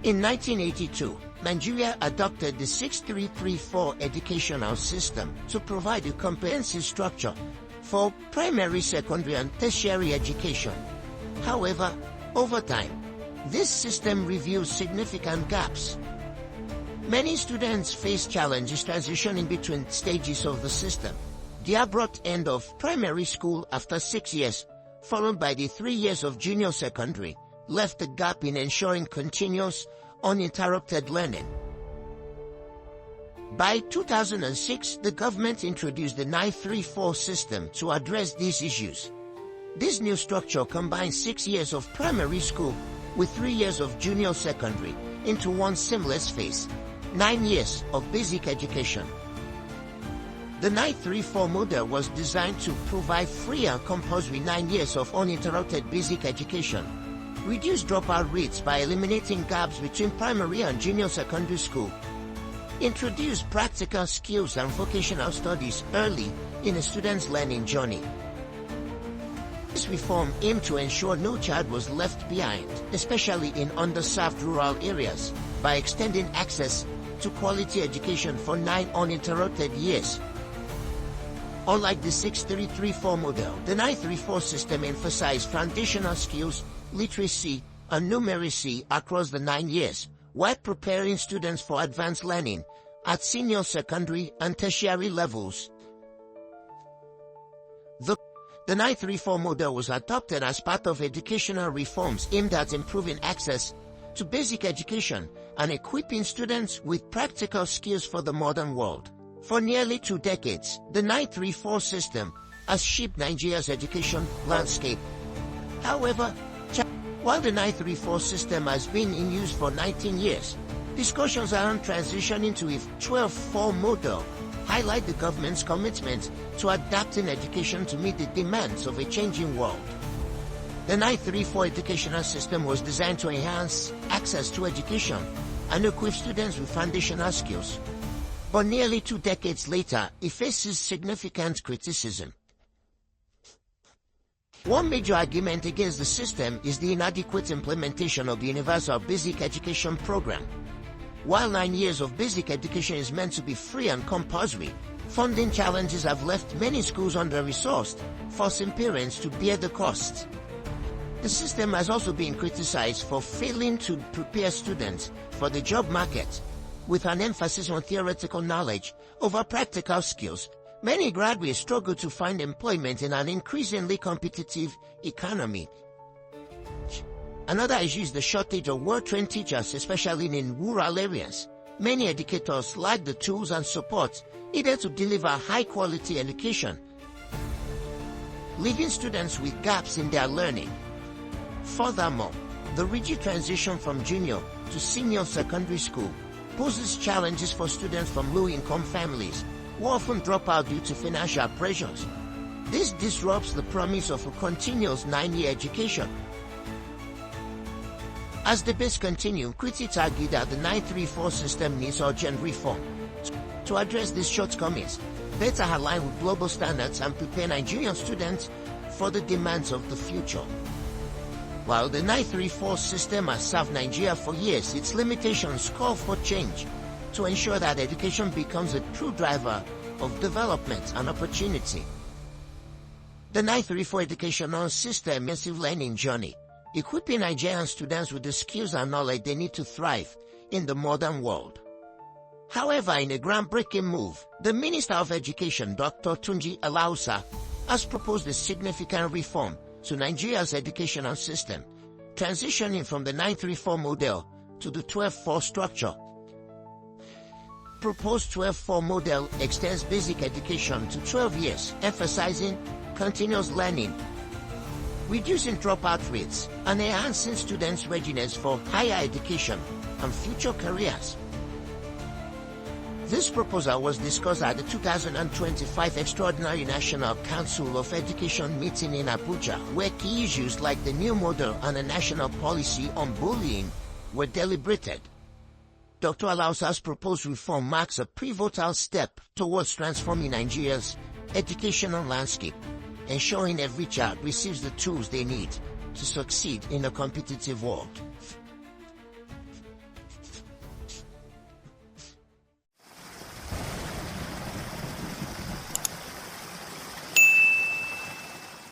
In 1982, Nigeria adopted the 6334 educational system to provide a comprehensive structure for primary, secondary, and tertiary education. However, over time, this system reveals significant gaps. Many students face challenges transitioning between stages of the system. The abrupt end of primary school after 6 years, followed by the 3 years of junior secondary, left a gap in ensuring continuous, uninterrupted learning. By 2006, the government introduced the 934 system to address these issues. This new structure combines 6 years of primary school with 3 years of junior secondary into one seamless phase, 9 years of basic education. The 934 model was designed to provide free and compulsory 9 years of uninterrupted basic education, reduce dropout rates by eliminating gaps between primary and junior secondary school, introduce practical skills and vocational studies early in a student's learning journey. This reform aimed to ensure no child was left behind, especially in underserved rural areas, by extending access to quality education for 9 uninterrupted years. Unlike the 6334 model, the 934 system emphasized foundational skills, literacy, and numeracy across the 9 years, while preparing students for advanced learning at senior secondary and tertiary levels. The 934 model was adopted as part of educational reforms aimed at improving access to basic education and equipping students with practical skills for the modern world. For nearly 2 decades, the 934 system has shaped Nigeria's education landscape. However, while the 934 system has been in use for 19 years, discussions around transitioning to a 12-4 model highlight the government's commitment to adapting education to meet the demands of a changing world. The 934 educational system was designed to enhance access to education and equip students with foundational skills. But nearly 2 decades later, it faces significant criticism. One major argument against the system is the inadequate implementation of the Universal Basic Education Program. While 9 years of basic education is meant to be free and compulsory, funding challenges have left many schools under-resourced, forcing parents to bear the costs. The system has also been criticized for failing to prepare students for the job market, with an emphasis on theoretical knowledge over practical skills. Many graduates struggle to find employment in an increasingly competitive economy. Another issue is the shortage of well-trained teachers, especially in rural areas. Many educators lack the tools and support needed to deliver high-quality education, leaving students with gaps in their learning. Furthermore, the rigid transition from junior to senior secondary school poses challenges for students from low-income families, who often drop out due to financial pressures. This disrupts the promise of a continuous 9-year education. As debates continue, critics argue that the 934 system needs urgent reform to address these shortcomings, better align with global standards, and prepare Nigerian students for the demands of the future. While the 934 system has served Nigeria for years, its limitations call for change to ensure that education becomes a true driver of development and opportunity. The 934 educational system is a learning journey, equipping Nigerian students with the skills and knowledge they need to thrive in the modern world. However, in a groundbreaking move, the Minister of Education, Dr. Tunji Alausa, has proposed a significant reform to Nigeria's educational system, transitioning from the 934 model to the 12-4 structure. Proposed 12-4 model extends basic education to 12 years, emphasizing continuous learning, reducing dropout rates, and enhancing students' readiness for higher education and future careers. This proposal was discussed at the 2025 Extraordinary National Council of Education meeting in Abuja, where key issues like the new model and a national policy on bullying were deliberated. Dr. Alausa's proposed reform marks a pivotal step towards transforming Nigeria's educational landscape, ensuring every child receives the tools they need to succeed in a competitive world.